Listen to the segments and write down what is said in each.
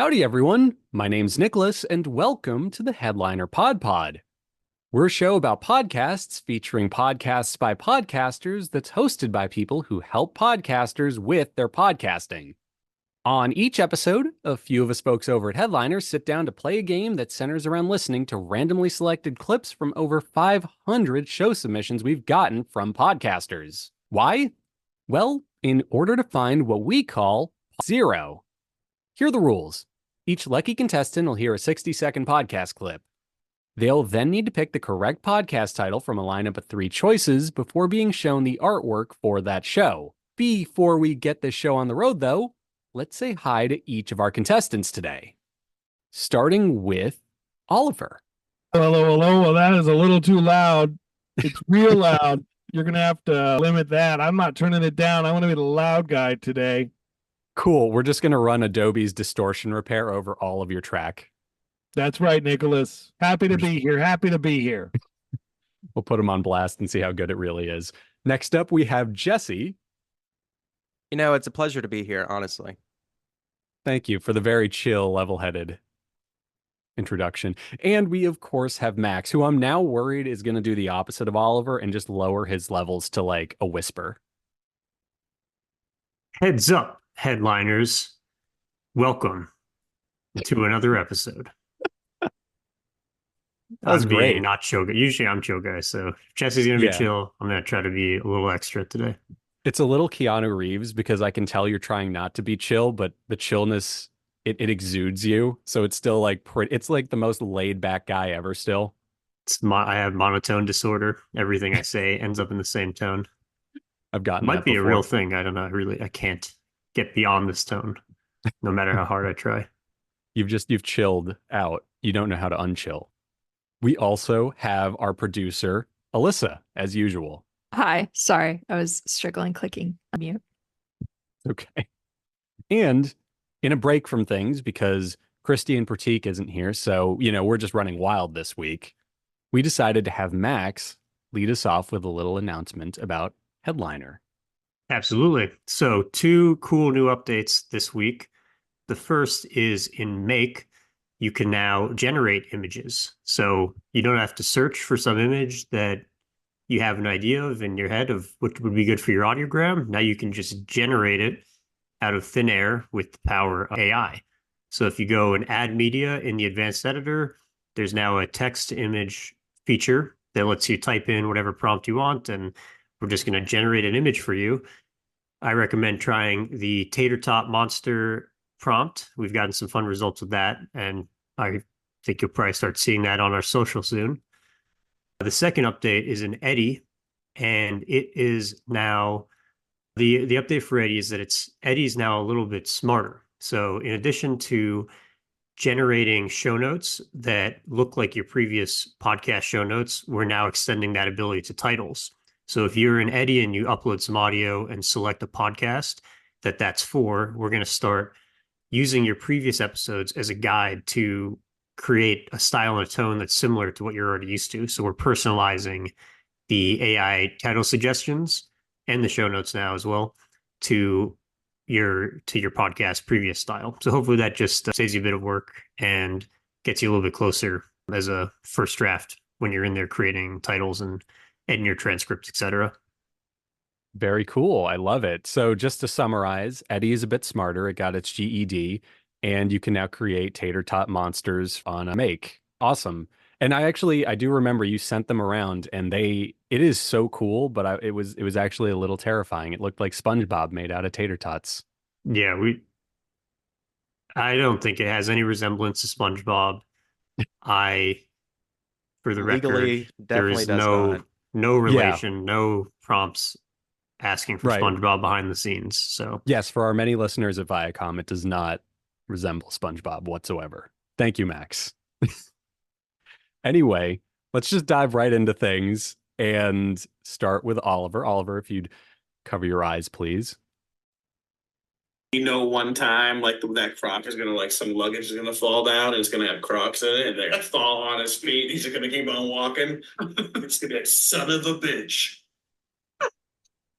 Howdy, everyone. My name's Nicholas, and welcome to the Headliner PodPod. We're a show about podcasts featuring podcasts by podcasters that's hosted by people who help podcasters with their podcasting. On each episode, a few of us folks over at Headliner sit down to play a game that centers around listening to randomly selected clips from over 500 show submissions we've gotten from podcasters. Why? Well, in order to find what we call zero. Here are the rules. Each lucky contestant will hear a 60-second podcast clip. They'll then need to pick the correct podcast title from a lineup of 3 choices before being shown the artwork for that show. Before we get this show on the road, though, let's say hi to each of our contestants today. Starting with Oliver. Hello, hello. Well, that is a little too loud. It's real loud. You're going to have to limit that. I'm not turning it down. I want to be the loud guy today. Cool. We're just going to run Adobe's distortion repair over all of your track. That's right, Nicholas. Happy to be here. Happy to be here. We'll put him on blast and see how good it really is. Next up, we have Jesse. You know, it's a pleasure to be here, honestly. Thank you for the very chill, level-headed introduction. And we, of course, have Max, who I'm now worried is going to do the opposite of Oliver and just lower his levels to like a whisper. Heads up, headliners. Welcome to another episode. That was great. Not chill guy. Usually I'm chill guy, so if Jesse's going to be chill, I'm going to try to be a little extra today. It's a little Keanu Reeves because I can tell you're trying not to be chill, but the chillness, it exudes you. So it's still like, it's like the most laid back guy ever still. I have monotone disorder. Everything I say ends up in the same tone. I've gotten It might be a real thing. I don't know. I can't get beyond this tone, no matter how hard I try. You've chilled out. You don't know how to unchill. We also have our producer, Elissa, as usual. Hi. Sorry. I was struggling clicking on mute. Okay. And in a break from things, because Christy and Pratik isn't here, so, we're just running wild this week, we decided to have Max lead us off with a little announcement about Headliner. Absolutely. So 2 cool new updates this week. The first is in Make, you can now generate images. So you don't have to search for some image that you have an idea of in your head of what would be good for your audiogram. Now you can just generate it out of thin air with the power of AI. So if you go and add media in the advanced editor, there's now a text to image feature that lets you type in whatever prompt you want, and we're just going to generate an image for you. I recommend trying the tater tot monster prompt. We've gotten some fun results with that, and I think you'll probably start seeing that on our social soon. The second update is in Eddie, and it is now the update for Eddie is that Eddie's now a little bit smarter. So in addition to generating show notes that look like your previous podcast show notes, we're now extending that ability to titles. So if you're in Eddie and you upload some audio and select a podcast that's for, we're going to start using your previous episodes as a guide to create a style and a tone that's similar to what you're already used to. So we're personalizing the AI title suggestions and the show notes now as well to your podcast previous style. So hopefully that just saves you a bit of work and gets you a little bit closer as a first draft when you're in there creating titles and editing your transcripts, etc. Very cool. I love it. So just to summarize, Eddie is a bit smarter. It got its GED, and you can now create tater tot monsters on a Make. Awesome. And I do remember you sent them around, and it is so cool, but it was actually a little terrifying. It looked like SpongeBob made out of tater tots. Yeah, I don't think it has any resemblance to SpongeBob. For the Legally, record, there is no relation, no prompts asking for SpongeBob behind the scenes. So yes, for our many listeners at Viacom, it does not resemble SpongeBob whatsoever. Thank you, Max. Anyway, let's just dive right into things and start with Oliver. Oliver, if you'd cover your eyes, please. One time, that croc is gonna some luggage is gonna fall down and it's gonna have crocs in it, and they're gonna fall on his feet. He's gonna keep on walking. It's gonna be like, son of a bitch.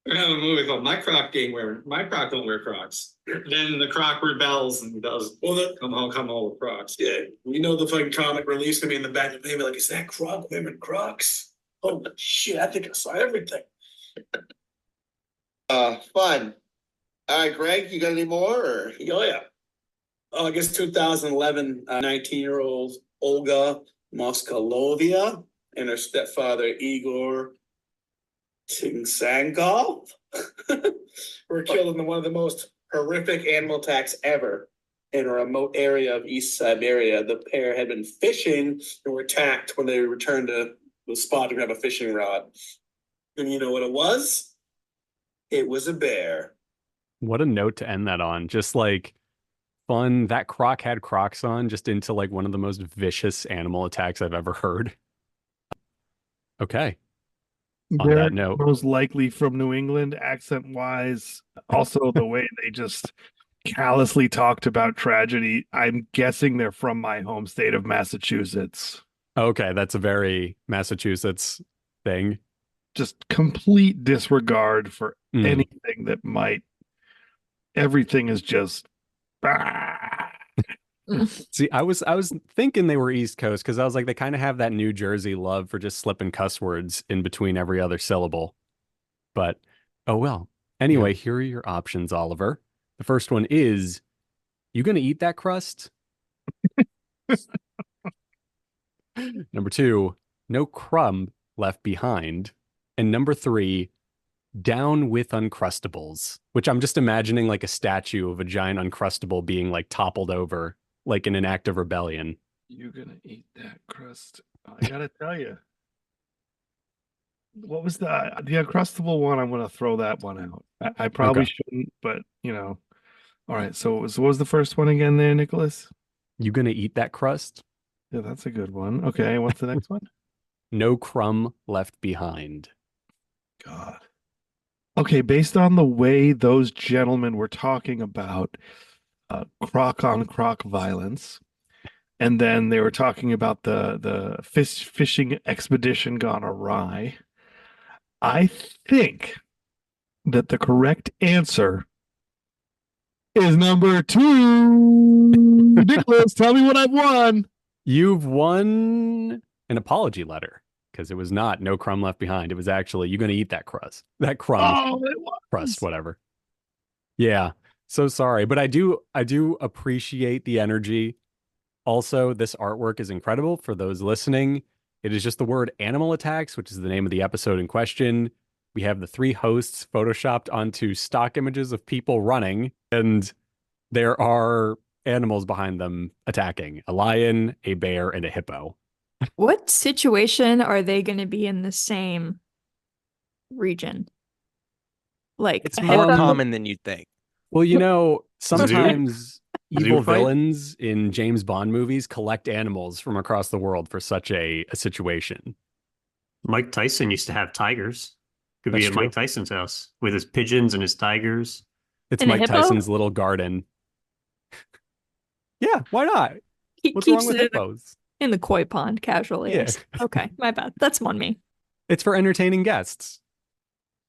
We're having a movie called My Croc Don't Wear Crocs. Then the Croc rebels and does come home with Crocs. Yeah, you know the fucking comic release gonna be in the back of the paper, like, is that Croc women Crocs? Holy shit, I think I saw everything. Fun. All right, Greg, you got any more? Or? Oh yeah. I guess 2011, 19-year-old Olga Moskalovia and her stepfather Igor Tingsangov were killed in one of the most horrific animal attacks ever in a remote area of East Siberia. The pair had been fishing and were attacked when they returned to the spot to grab a fishing rod. And you know what it was? It was a bear. What a note to end that on. Just like fun. That croc had Crocs on, just into like one of the most vicious animal attacks I've ever heard. Okay. On They're that note, most likely from New England, accent-wise. Also, the way they just callously talked about tragedy. I'm guessing they're from my home state of Massachusetts. okay, that's a very Massachusetts thing. Just complete disregard for Mm. anything that might. Everything is just. See, I was thinking they were East Coast because I was like, they kind of have that New Jersey love for just slipping cuss words in between every other syllable. But oh well. Anyway, here are your options, Oliver. The first one is, you gonna eat that crust? Number 2, no crumb left behind. And number 3, down with Uncrustables, which I'm just imagining like a statue of a giant Uncrustable being like toppled over, like in an act of rebellion. You're gonna eat that crust. I gotta tell you. What was the Uncrustable one? I'm gonna throw that one out. I probably Okay. shouldn't, but you know. All right. So what was the first one again there, Nicholas? You gonna eat that crust? Yeah, that's a good one. Okay. What's the next one? No crumb left behind. God. Okay, based on the way those gentlemen were talking about croc on croc violence, and then they were talking about the fishing expedition gone awry, I think that the correct answer is number 2. Nicholas, tell me what I've won. You've won an apology letter because it was not no crumb left behind. It was actually, you're gonna eat that crust, that crumb. Oh, it was. Crust, whatever. Yeah, so sorry, but I do appreciate the energy. Also, this artwork is incredible. For those listening, it is just the word animal attacks, which is the name of the episode in question. We have the 3 hosts photoshopped onto stock images of people running, and there are animals behind them attacking: a lion, a bear, and a hippo. What situation are they going to be in the same region? Like It's a more hippo? common than you'd think. Well, you know, Zoo? sometimes evil Zoo fight? villains in James Bond movies collect animals from across the world for such a situation. Mike Tyson used to have tigers. Could That's be at true. Mike Tyson's house with his pigeons and his tigers. It's And a Mike hippo? Tyson's little garden. Yeah, why not? He What's keeps wrong with it hippos? in the koi pond casually. Yeah. Okay, my bad. That's on me. It's for entertaining guests,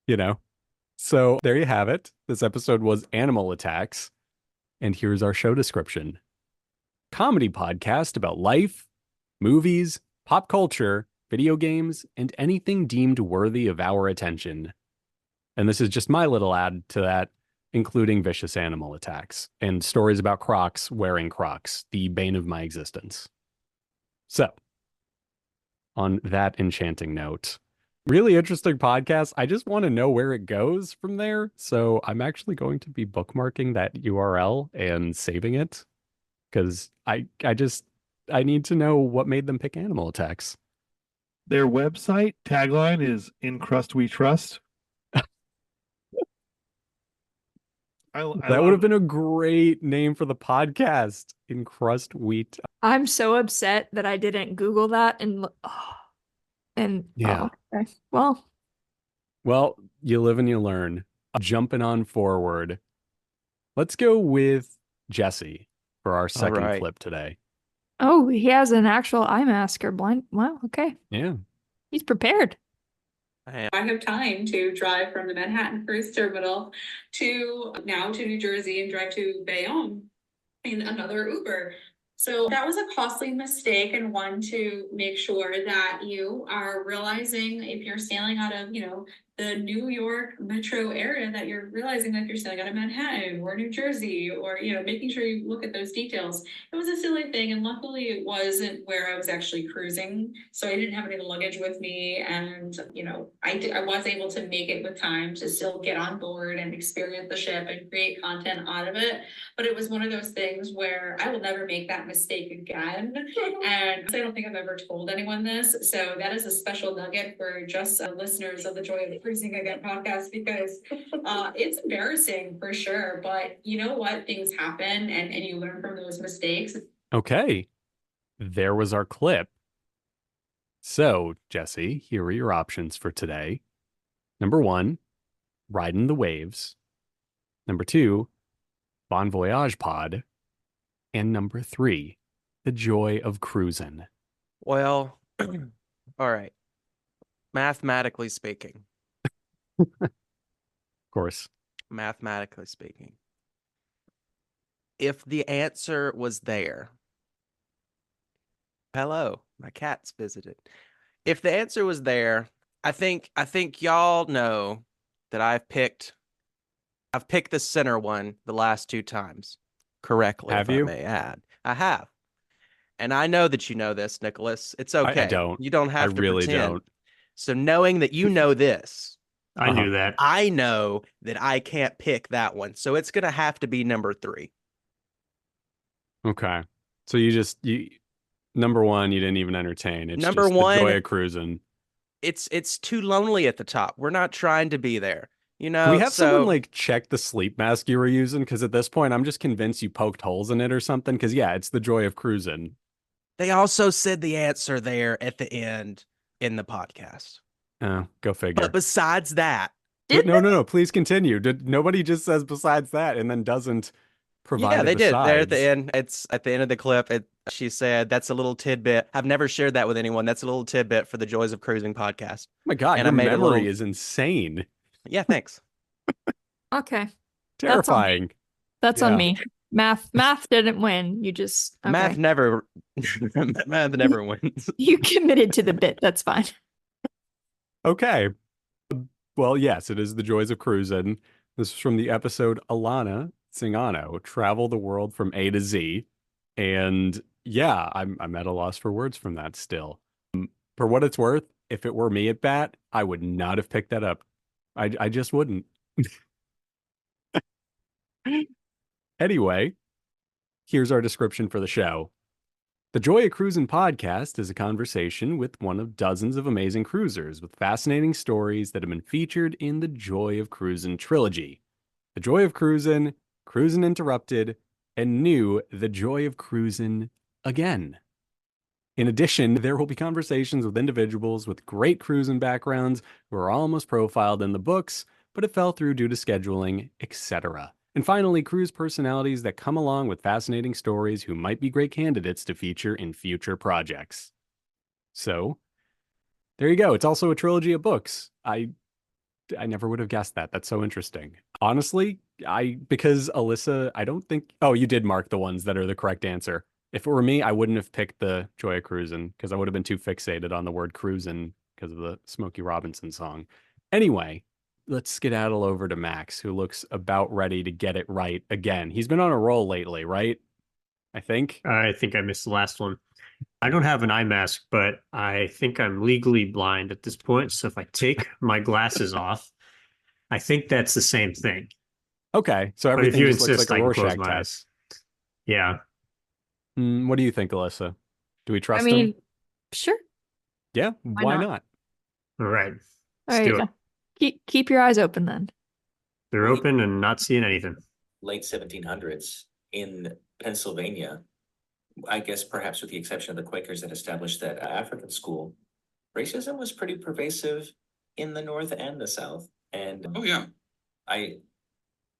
you know? So there you have it. This episode was Animal Attacks. And here's our show description. Comedy podcast about life, movies, pop culture, video games, and anything deemed worthy of our attention. And this is just my little add to that, including vicious animal attacks and stories about Crocs wearing Crocs, the bane of my existence. So, on that enchanting note, really interesting podcast. I just want to know where it goes from there. So I'm actually going to be bookmarking that URL and saving it because I need to know what made them pick animal attacks. Their website tagline is "In Crust We Trust." That would have been a great name for the podcast. In Crust Wheat. I'm so upset that I didn't Google that Yeah. okay. Well, you live and you learn. Jumping on forward. Let's go with Jesse for our second right. clip today. Oh, he has an actual eye mask or blind. Wow, okay. Yeah. He's prepared. I I have time to drive from the Manhattan Cruise Terminal to New Jersey and drive to Bayonne in another Uber. So that was a costly mistake, and one to make sure that you are realizing if you're sailing out of, the New York metro area, that you're realizing that if you're sailing out of Manhattan or New Jersey, or, making sure you look at those details. It was a silly thing, and luckily it wasn't where I was actually cruising. So I didn't have any luggage with me, and, I was able to make it with time to still get on board and experience the ship and create content out of it. But it was one of those things where I will never make that mistake again. And I don't think I've ever told anyone this. So that is a special nugget for just listeners of the Joy of Cruising Again podcast, because it's embarrassing for sure. But you know what? Things happen, and you learn from those mistakes. Okay. There was our clip. So, Jesse, here are your options for today. Number 1, Riding the Waves. Number 2, Bon Voyage Pod. And number 3, The Joy of Cruising. Well, all right. Mathematically speaking, Of course. if the answer was there, hello, my cat's visited. If the answer was there, I think y'all know that I've picked the center one the last 2 times correctly. Have if you? I may add, I have, and I know that you know this, Nicholas. It's okay. I don't. You don't have to really pretend. don't. So knowing that you know this, I knew that. I know that I can't pick that one. So it's gonna have to be number 3. Okay. So you number 1, you didn't even entertain. It's Number just one, The Joy of Cruising. It's too lonely at the top. We're not trying to be there. Can we have someone check the sleep mask you were using? Because at this point, I'm just convinced you poked holes in it or something. Because yeah, it's The Joy of Cruising. They also said the answer there at the end in the podcast. Oh, go figure. But besides that, no. Please continue. Nobody just says besides that and then doesn't provide. Yeah, they did. besides. There at the end. It's at the end of the clip. She said, "That's a little tidbit. I've never shared that with anyone. That's a little tidbit for the Joys of Cruising podcast." Oh my God, and your I made memory is insane. Yeah, thanks. Okay. Terrifying. That's on me. Math didn't win. You just okay. Math never wins. You committed to the bit. That's fine. Okay. Well, yes, it is The Joys of Cruising. This is from the episode Alana Singano, Travel the World from A to Z. And yeah, I'm at a loss for words from that still. For what it's worth, if it were me at bat, I would not have picked that up. I just wouldn't. Anyway, here's our description for the show. The Joy of Cruising podcast is a conversation with one of dozens of amazing cruisers with fascinating stories that have been featured in the Joy of Cruising trilogy. The Joy of Cruising, Cruising Interrupted, and new The Joy of Cruising Again. In addition, there will be conversations with individuals with great cruising backgrounds who are almost profiled in the books, but it fell through due to scheduling, etc. And finally, cruise personalities that come along with fascinating stories who might be great candidates to feature in future projects. So, there you go. It's also a trilogy of books. I never would have guessed that. That's so interesting. Honestly, because Elissa, I don't think... Oh, you did mark the ones that are the correct answer. If it were me, I wouldn't have picked the Joy of Cruising because I would have been too fixated on the word cruising because of the Smokey Robinson song. Anyway, let's skedaddle over to Max, who looks about ready to get it right again. He's been on a roll lately, right? I think I missed the last one. I don't have an eye mask, but I think I'm legally blind at this point. So if I take my glasses off, I think that's the same thing. Okay, so But if everything you just looks insist, like a I can close Rorschach my test. eyes. Yeah. What do you think, Elissa? Do we trust I mean, him? sure. Yeah, why not? All right. All Let's do right. it. Keep your eyes open then. They're open and not seeing anything. Late 1700s in Pennsylvania, I guess perhaps with the exception of the Quakers that established that African school, racism was pretty pervasive in the North and the South. And Oh yeah.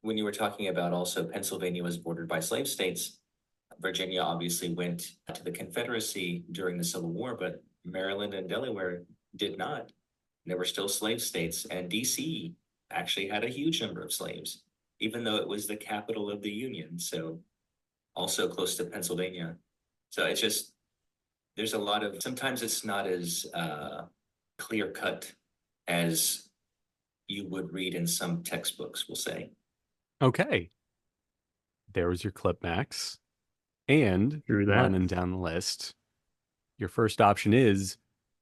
when you were talking about also Pennsylvania was bordered by slave states, Virginia obviously went to the Confederacy during the Civil War, but Maryland and Delaware did not. There were still slave states, and DC actually had a huge number of slaves, even though it was the capital of the Union. So also close to Pennsylvania. So it's just, there's a lot of, sometimes it's not as clear cut as you would read in some textbooks, we'll say. Okay. There was your clip, Max. And Through that. running down the list, your first option is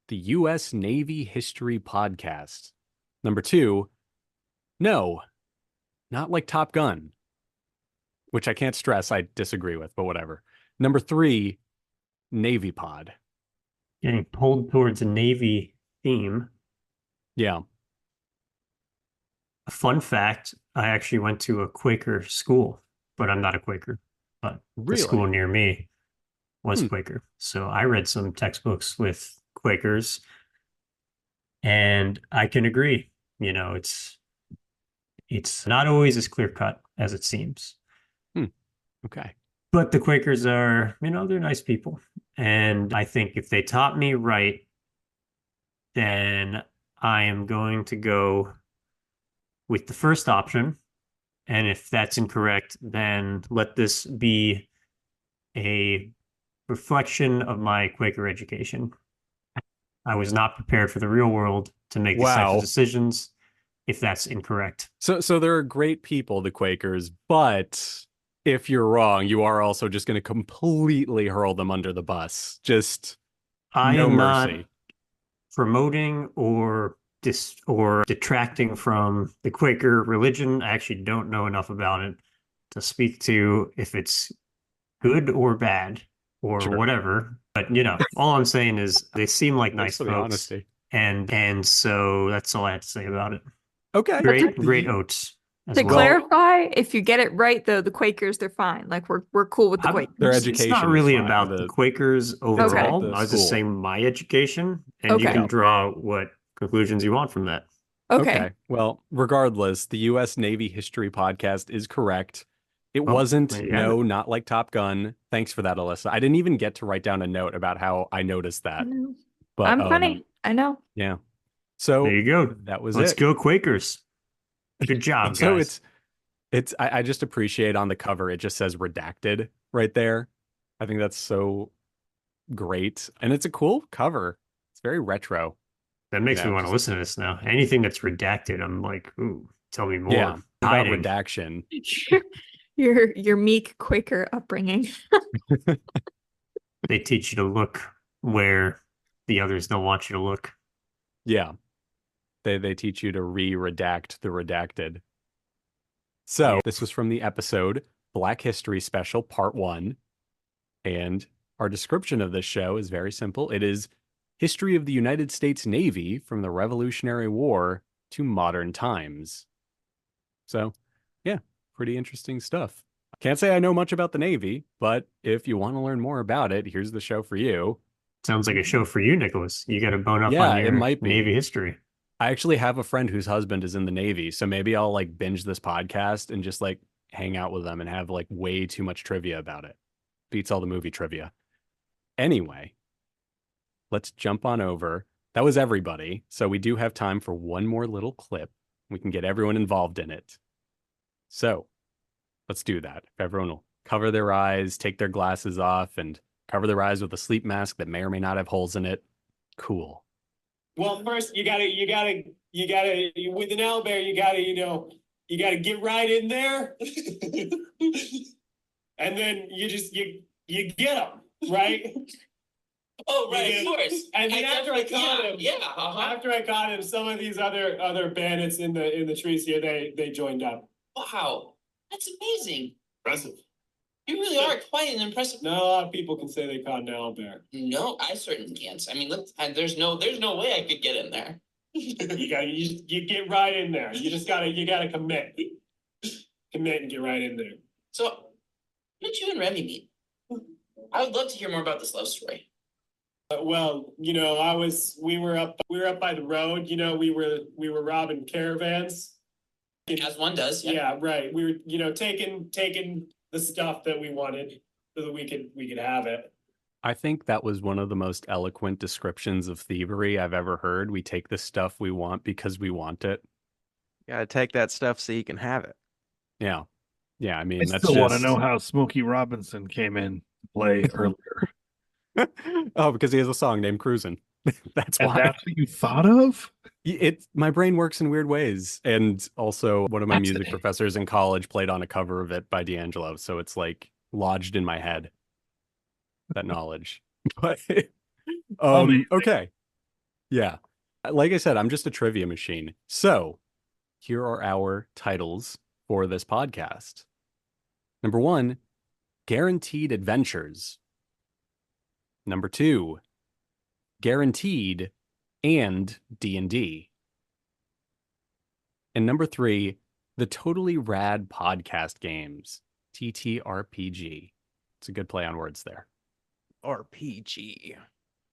the U.S. Navy History Podcast. Number 2, no, not like Top Gun, which I can't stress I disagree with, but whatever. Number 3, Navy Pod. Getting pulled towards a Navy theme. Yeah. A fun fact, I actually went to a Quaker school, but I'm not a Quaker. But the school Really? near me was Quaker. So I read some textbooks with Quakers, and I can agree. You know, it's not always as clear cut as it seems. Okay. But the Quakers are, you know, they're nice people. And I think if they taught me right, then I am going to go with the first option. And if that's incorrect, then let this be a reflection of my Quaker education. I was not prepared for the real world to make these types of decisions if that's incorrect. So they're great people, the Quakers, but if you're wrong, you are also just going to completely hurl them under the bus. Just I no am mercy. not promoting or detracting from the Quaker religion. I actually don't know enough about it to speak to if it's good or bad or whatever. But you know, all I'm saying is they seem like nice Thanks for the folks. honesty. And so that's all I have to say about it. Okay. Great oats. To clarify, if you get it right, though, the Quakers, they're fine. Like we're cool with the Quakers. Their It's education not is really fine. about the Quakers overall. the I was just school. saying my education, and you Okay. can draw what conclusions you want from that. Okay. Well, regardless, the U.S. Navy History Podcast is correct. It wasn't, there you have it. not like Top Gun. Thanks for that, Elissa. I didn't even get to write down a note about how I noticed that. But I'm funny. I know. Yeah. So There you go. that was Let's it. go Quakers. Good job, guys. So I just appreciate on the cover, it just says redacted right there. I think that's so great. And it's a cool cover. It's very retro. That makes me want to listen to this now. Anything that's redacted, I'm like, ooh, tell me more. Yeah, about Hiding. redaction. Your meek Quaker upbringing. They teach you to look where the others don't want you to look. Yeah. They teach you to re-redact the redacted. So this was from the episode Black History Special Part 1. And our description of this show is very simple. It is history of the United States Navy from the Revolutionary War to modern times. So, yeah, pretty interesting stuff. Can't say I know much about the Navy, but if you want to learn more about it, here's the show for you. Sounds like a show for you, Nicholas. You got to bone up Yeah, on your it might be. Navy history. I actually have a friend whose husband is in the Navy, so maybe I'll like binge this podcast and just like hang out with them and have like way too much trivia about it. Beats all the movie trivia. Anyway, let's jump on over. That was everybody. So we do have time for one more little clip. We can get everyone involved in it. So let's do that. If everyone will cover their eyes, take their glasses off, and cover their eyes with a sleep mask that may or may not have holes in it. Cool. Well, first you gotta, with an owlbear, you gotta get right in there. And then you get them, right? Oh, right, of course. And then after I caught him, after I caught him, some of these other bandits in the trees here, they joined up. Wow, that's amazing. Impressive. You really are quite an impressive. Not a lot of people can say they caught an owlbear. No, I certainly can't. I mean, look, there's no way I could get in there. You get right in there. You gotta commit and get right in there. So, how did you and Remy meet? I would love to hear more about this love story. Well, we were up by the road. We were robbing caravans. As one does. Yeah, right. We were, taking the stuff that we wanted so that we could have it. I think that was one of the most eloquent descriptions of thievery I've ever heard. We take the stuff we want because we want it. Gotta take that stuff so you can have it. Yeah. Yeah, I I mean, that's still want to just know how Smokey Robinson came in to play earlier. Oh, because he has a song named Cruisin'. That's And why. that's what you thought of? My brain works in weird ways. And also one of my music Fascinating. professors in college played on a cover of it by D'Angelo. So it's like lodged in my head, that knowledge. But Amazing. okay. Yeah. Like I said, I'm just a trivia machine. So here are our titles for this podcast. Number 1, Guaranteed Adventures. Number 2, Guaranteed and D&D. And number 3, the Totally Rad Podcast Games, TTRPG. It's a good play on words there. RPG.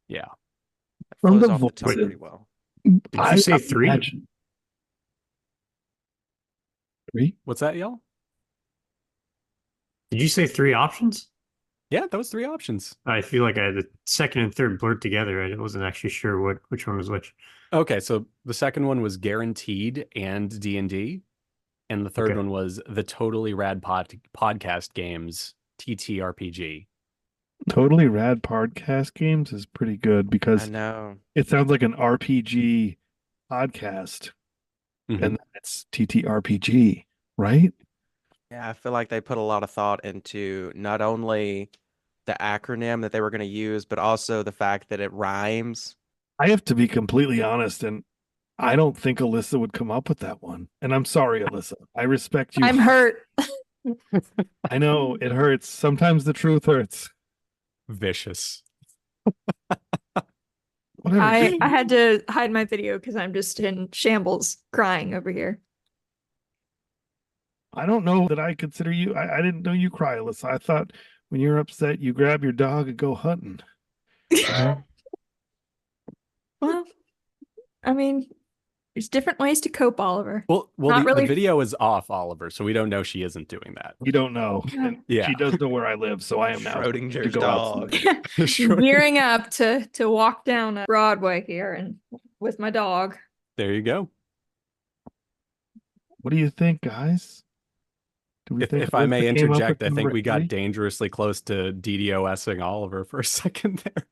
Yeah. That From flows the off the tongue voices. pretty well. Did you say 3? imagine- 3? What's that, y'all? Did you say 3 options? Yeah, that was 3 options. I feel like I had the second and third blurred together. I wasn't actually sure which one was which. Okay, so the second one was Guaranteed and D&D. And the third Okay. one was the Totally Rad Podcast Games, TTRPG. Totally Rad Podcast Games is pretty good I because know. it sounds like an RPG podcast, Mhm. and it's TTRPG, right? Yeah, I feel like they put a lot of thought into not only the acronym that they were going to use, but also the fact that it rhymes. I have to be completely honest, and I don't think Elissa would come up with that one. And I'm sorry, Elissa. I respect you. I'm hurt. I know it hurts. Sometimes the truth hurts. Vicious. Whatever. I had to hide my video because I'm just in shambles crying over here. I don't know that I consider you. I didn't know you cry, Elissa. I thought when you're upset, you grab your dog and go hunting. Well, I mean, there's different ways to cope, Oliver. Well, Not the really- video is off, Oliver, so we don't know she isn't doing that. You don't know. And Yeah. she does know where I live, so I am now to Schrodinger's go dog. outside. Gearing up to walk down Broadway here and with my dog. There you go. What do you think, guys? Do we think If I may Elissa came up interject, with I think number we got 3? dangerously close to DDoSing Oliver for a second there.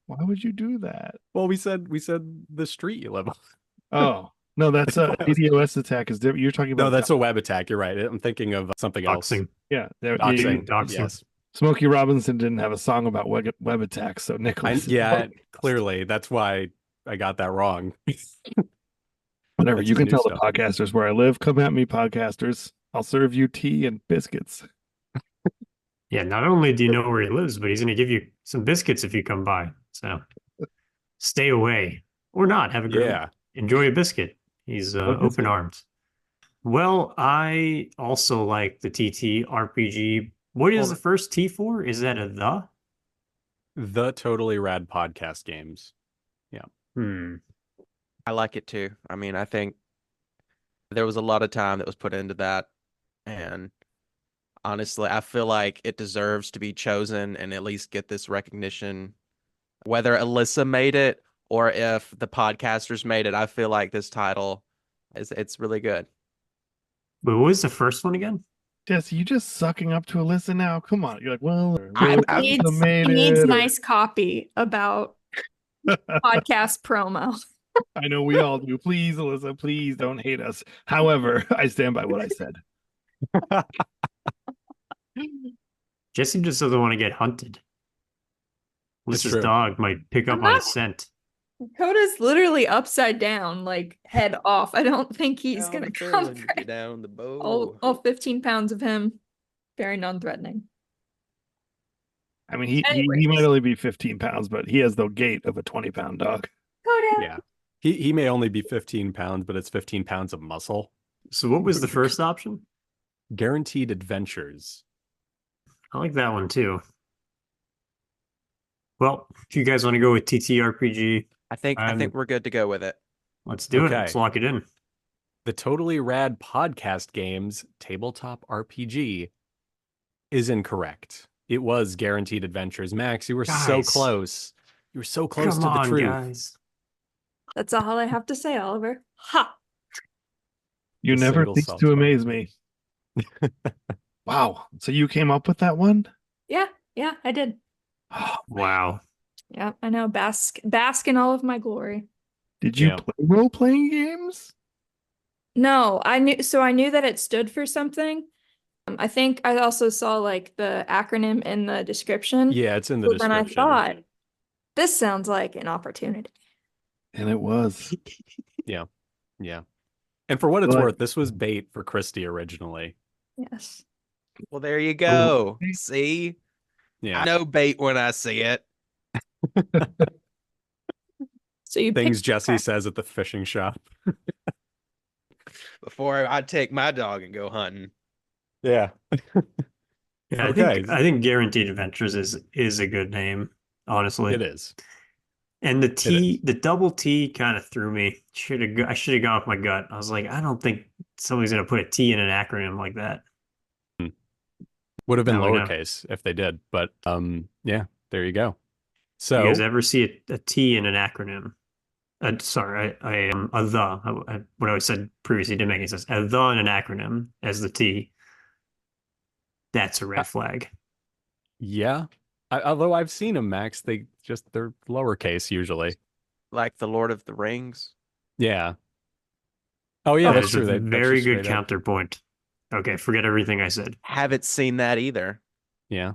Why would you do that? Well, we said the street you live on. Oh, no, that's a DDoS attack is different. You're talking about No, that's a web attack. You're right. I'm thinking of something else. Doxing. yeah. Doxing. Doxing. Yes. Smokey Robinson didn't have a song about web attacks, so Nicholas. Clearly. That's why I got that wrong. Whatever. That's You his can new tell stuff. the podcasters where I live. Come at me, podcasters. I'll serve you tea and biscuits. Yeah, not only do you know where he lives, but he's going to give you some biscuits if you come by. So stay away or not. Have a great Yeah. enjoy a biscuit. He's open arms. Well, I also like the TT RPG. What is the first T for? Is that a the? The Totally Rad Podcast Games. I like it too. I mean, I think there was a lot of time that was put into that. And honestly, I feel like it deserves to be chosen and at least get this recognition. Whether Elissa made it or if the podcasters made it, I feel like this title it's really good. But what was the first one again? Jesse, you just sucking up to Elissa now? Come on. You're like, well, I'm- He Elissa made needs it, or- nice copy about podcast promo. I know we all do. Please, Elissa, please don't hate us. However, I stand by what I said. Jesse just doesn't want to get hunted. It's Alyssa's true. dog might pick up I'm on not- his scent. Coda's literally upside down, like head off. I don't think he's gonna come for down the bow. all 15 pounds of him. Very non-threatening. I mean, he Anyways. might only be 15 pounds, but he has the gait of a 20-pound dog. Coda. Yeah. He may only be 15 pounds, but it's 15 pounds of muscle. So what was the first option? Guaranteed Adventures. I like that one too. Well, if you guys want to go with TTRPG, I think we're good to go with it. let's do it. Okay. Let's lock it in. The Totally Rad Podcast Games Tabletop RPG is incorrect. It was Guaranteed Adventures. Max, you were so Guys. close. You were so close Come to the on, truth. guys. That's all I have to say, Oliver. Ha! You The never single cease self. to amaze me. Wow. So you came up with that one? Yeah, I did. Oh, Wow. Yeah, I know. Bask in all of my glory. did you Yeah. play role-playing games? No, I knew that it stood for something. I think I also saw like the acronym in the description. Yeah, it's in the But then I description. thought, this sounds like an opportunity. And it was. Yeah. And for what it's Like- worth, this was bait for Christy originally. Yes. Well, there you go. Okay. See? Yeah. I know bait when I see it. So you Things picked- Jesse says at the fishing shop. Before I take my dog and go hunting. Yeah. Yeah, Okay. I think Guaranteed Adventures is a good name, honestly. It is. And the double T kind of threw me. I should have gone with my gut. I was like, I don't think somebody's gonna put a T in an acronym like that. Would have been Now we know. lowercase if they did, but yeah, there you go. You So guys ever see a T in an acronym? Sorry, I am a the. What I said previously didn't make any sense. A the in an acronym as the T. That's a red flag. yeah, although I've seen them, Max, they're lowercase usually. Like the Lord of the Rings. Yeah. Oh yeah, That that's is true. a That's very just good straight up. counterpoint. Okay, forget everything I said. Haven't seen that either. Yeah.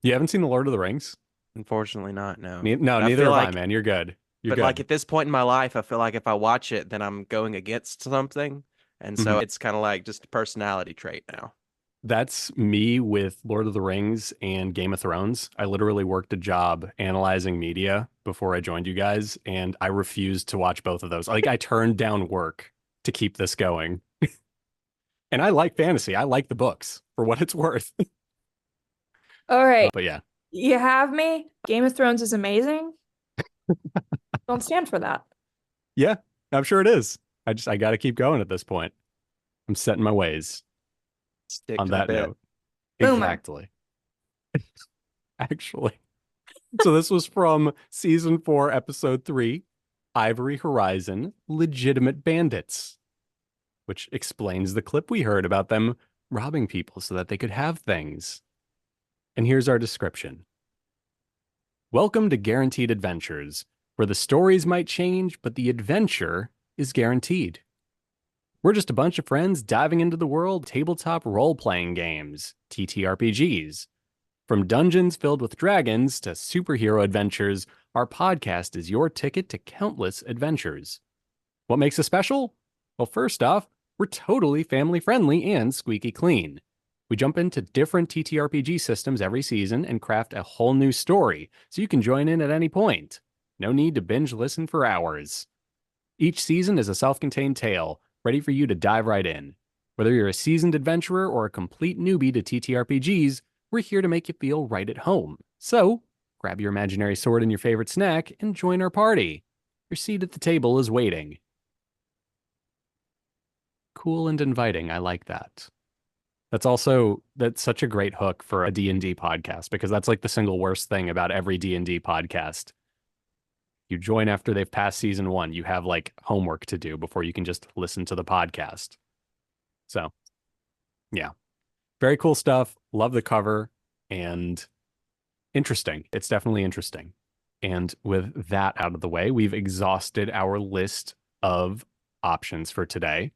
You haven't seen the Lord of the Rings? Unfortunately not, no. No, But I neither feel have I, like- man. You're good. You're But good. like at this point in my life, I feel like if I watch it, then I'm going against something. And so it's kind of like just a personality trait now. That's me with Lord of the Rings and Game of Thrones. I literally worked a job analyzing media before I joined you guys, and I refused to watch both of those. Like, I turned down work to keep this going. And I like fantasy. I like the books for what it's worth. All right. But yeah, You have me. Game of Thrones is amazing. Don't stand for that. yeah, I'm sure it is. I got to keep going at this point. I'm setting my ways Stick on to the that bit. note. Boomer. Exactly. Actually. So this was from season 4, episode 3, Ivory Horizon, Legitimate Bandits, which explains the clip we heard about them robbing people so that they could have things. And here's our description. Welcome to Guaranteed Adventures, where the stories might change, but the adventure is guaranteed. We're just a bunch of friends diving into the world of tabletop role-playing games, TTRPGs. From dungeons filled with dragons to superhero adventures, our podcast is your ticket to countless adventures. What makes us special? Well, first off, we're totally family-friendly and squeaky clean. We jump into different TTRPG systems every season and craft a whole new story, so you can join in at any point. No need to binge listen for hours. Each season is a self-contained tale, ready for you to dive right in. Whether you're a seasoned adventurer or a complete newbie to TTRPGs, we're here to make you feel right at home. So, grab your imaginary sword and your favorite snack and join our party. Your seat at the table is waiting. Cool and inviting, I like that. That's such a great hook for a D&D podcast, because that's like the single worst thing about every D&D podcast. You join after they've passed season 1. You have like homework to do before you can just listen to the podcast. So, yeah. Very cool stuff. Love the cover and interesting. It's definitely interesting. And with that out of the way, we've exhausted our list of options for today.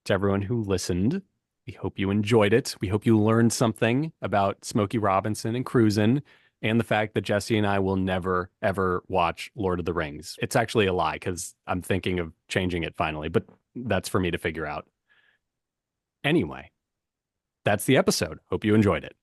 To everyone who listened, we hope you enjoyed it. We hope you learned something about Smokey Robinson and cruising, and the fact that Jesse and I will never, ever watch Lord of the Rings. It's actually a lie, because I'm thinking of changing it finally, but that's for me to figure out. Anyway, that's the episode. Hope you enjoyed it.